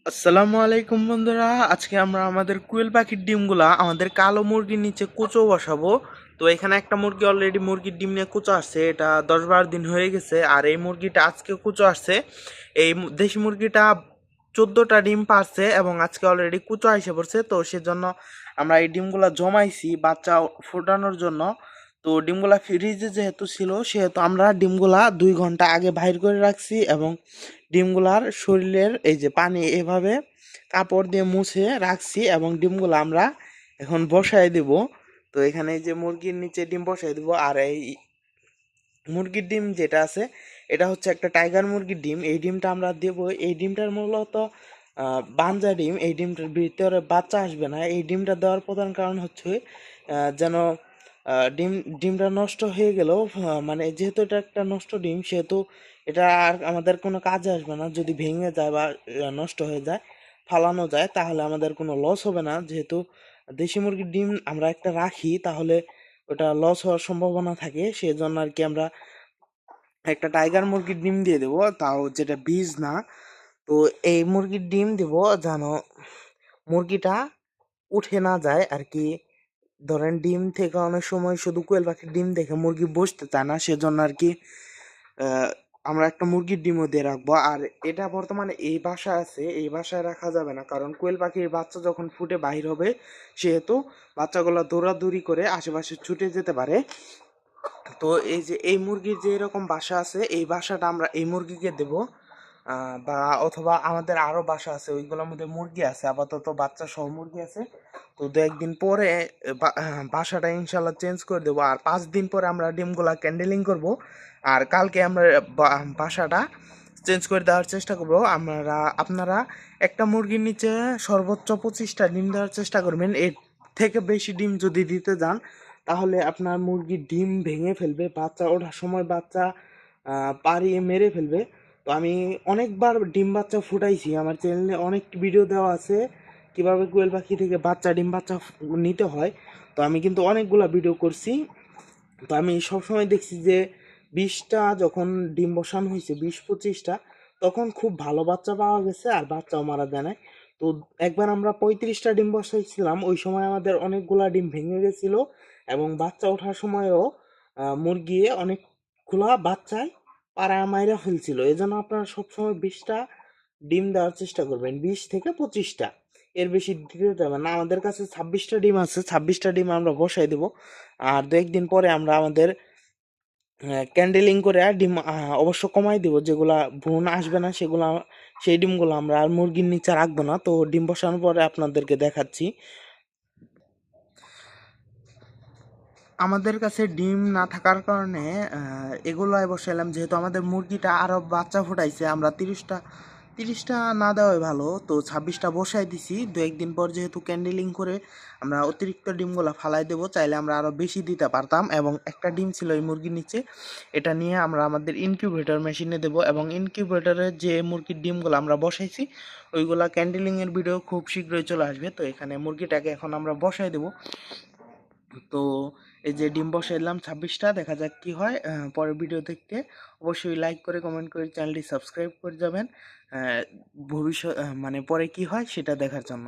আসসালামু আলাইকুম বন্ধুরা, আজকে আমরা আমাদের কুয়েল পাখির ডিমগুলা আমাদের কালো মুরগির নিচে কুচো বসাবো। তো এখানে একটা মুরগি অলরেডি মুরগির ডিম নিয়ে কুচো আসছে, এটা 10-12 দিন হয়ে গেছে। আর এই মুরগিটা আজকে কুচো আসছে। এই দেশি মুরগিটা 14টা ডিম পারছে এবং আজকে অলরেডি কুচো এসে পড়ছে। তো সেজন্য আমরা এই ডিমগুলা জমাইছি বাচ্চা ফোটানোর জন্য। তো ডিমগুলা ফ্রিজে যেহেতু ছিল সেহেতু আমরা ডিমগুলা 2 ঘন্টা আগে বাইর করে রাখছি এবং ডিমগুলার শরীরের এই যে পানি এভাবে কাপড় দিয়ে মুছে রাখছি এবং ডিমগুলো আমরা এখন বসায় দেব। তো এখানে এই যে মুরগির নিচে ডিম বসায় দেব। আর এই মুরগির ডিম যেটা আছে এটা হচ্ছে একটা টাইগার মুরগির ডিম। এই ডিমটা আমরা দেব। এই ডিমটার মূলত বাঞ্জা ডিম। এই ডিমটার ভিতরে বাচ্চা আসবে না। এই ডিমটা দেওয়ার প্রধান কারণ হচ্ছে যেন ডিমটা নষ্ট হয়ে গেলেও মানে যেহেতু এটা একটা নষ্ট ডিম সেহেতু এটা আর আমাদের কোনো কাজে আসবে না। যদি ভেঙে যায় বা নষ্ট হয়ে যায়, ফালানো যায়, তাহলে আমাদের কোনো লস হবে না। যেহেতু দেশি মুরগির ডিম আমরা একটা রাখি তাহলে ওটা লস হওয়ার সম্ভাবনা থাকে, সেজন্য আর কি আমরা একটা টাইগার মুরগির ডিম দিয়ে দেবো, তাও যেটা বীজ না। তো এই মুরগির ডিম দেব যেন মুরগিটা উঠে না যায় আর কি। ধরেন ডিম থেকে অনেক সময় শুধু কোয়েল পাখির ডিম দেখে মুরগি বসতে চায় না, সেজন্য আর কি আহ, আমরা একটা মুরগির ডিমও দিয়ে রাখবো। আর এটা বর্তমানে এই বাসায় আছে, এই বাসায় রাখা যাবে না, কারণ কোয়েল পাখির বাচ্চা যখন ফুটে বাহির হবে সেহেতু বাচ্চাগুলো দৌড়াদৌড়ি করে আশেপাশে ছুটে যেতে পারে। তো এই যে এই মুরগির যে এরকম বাসা আছে এই বাসাটা আমরা এই মুরগিকে দেব। বা অথবা আমাদের আরো বাসা আছে ওইগুলোর মধ্যে মুরগি আছে, আপাতত বাচ্চা সহ মুরগি আছে। তো 2-1 দিন পরে বাসাটা ইনশাল্লাহ চেঞ্জ করে দেবো। আর 5 দিন পরে আমরা ডিমগুলা ক্যান্ডেলিং করব। আর কালকে আমরা বাসাটা চেঞ্জ করে দেওয়ার চেষ্টা করব। আপনারা একটা মুরগির নিচে সর্বোচ্চ 25টা ডিম দেওয়ার চেষ্টা করবেন। এর থেকে বেশি ডিম যদি দিতে যান তাহলে আপনার মুরগির ডিম ভেঙে ফেলবে, বাচ্চা ওঠার সময় বাচ্চা পাড়িয়ে মেরে ফেলবে। তো আমি অনেকবার ডিম বাচ্চা ফুটাইছি, আমার চ্যানেলে অনেক ভিডিও দেওয়া আছে কিভাবে কোয়েল পাখি থেকে ডিম বাচ্চা নিতে হয়। তো আমি কিন্তু অনেকগুলা ভিডিও করছি। তো আমি সবসময় দেখছি যে 20টা যখন ডিম বসানো হয়েছে, 20-25টা, তখন খুব ভালো বাচ্চা পাওয়া গেছে আর বাচ্চাও মারা যায় না। তো একবার আমরা 35টা ডিম বসাইছিলাম, ওই সময় আমাদের অনেকগুলা ডিম ভেঙে গেছিল এবং বাচ্চা ওঠার সময়ও মুরগি অনেকগুলা বাচ্চায় পাড়া মাইরা ফেলছিল। এই জন্য আপনারা সবসময় 20টা ডিম দেওয়ার চেষ্টা করবেন, 20 থেকে 25টা, এর বেশি দিতে যাবেন না। আমাদের কাছে 26টা ডিম আছে, 26টা ডিম আমরা বসাই দেবো। আর 2-1 দিন পরে আমরা আমাদের ক্যান্ডেলিং করে আর ডিম অবশ্য কমাই দিব, যেগুলা ভ্রূণ আসবে না সেগুলা, সেই ডিমগুলো আমরা আর মুরগির নিচে রাখবো না। তো ডিম বসানোর পরে আপনাদেরকে দেখাচ্ছি। আমাদের কাছে ডিম না থাকার কারণে এগুলাই বসাইলাম। যেহেতু আমাদের মুরগিটা আরও বাচ্চা ফুটাইছে, আমরা 30টা না দেওয়াই ভালো। তো 26টা বসাই দিছি। 2-1 দিন পর যেহেতু ক্যান্ডেলিং করে আমরা অতিরিক্ত ডিমগুলো ফালাই দেবো, চাইলে আমরা আরও বেশি দিতে পারতাম। এবং একটা ডিম ছিল এই মুরগির নিচে, এটা নিয়ে আমরা আমাদের ইনকিউবেটর মেশিনে দেবো এবং ইনকিউবেটরের যে মুরগির ডিমগুলো আমরা বসাইছি ওইগুলা ক্যান্ডেলিংয়ের ভিডিও খুব শীঘ্রই চলে আসবে। তো এখানে মুরগিটাকে এখন আমরা বসাই দেবো। তো এই যে ডিম বসাইলাম 26টা, দেখা যাক কি হয়। পরের ভিডিও দেখতে অবশ্যই লাইক করে কমেন্ট করে চ্যানেলটি সাবস্ক্রাইব করে যাবেন ভবিষ্যৎ মানে পরে কি হয় সেটা দেখার জন্য।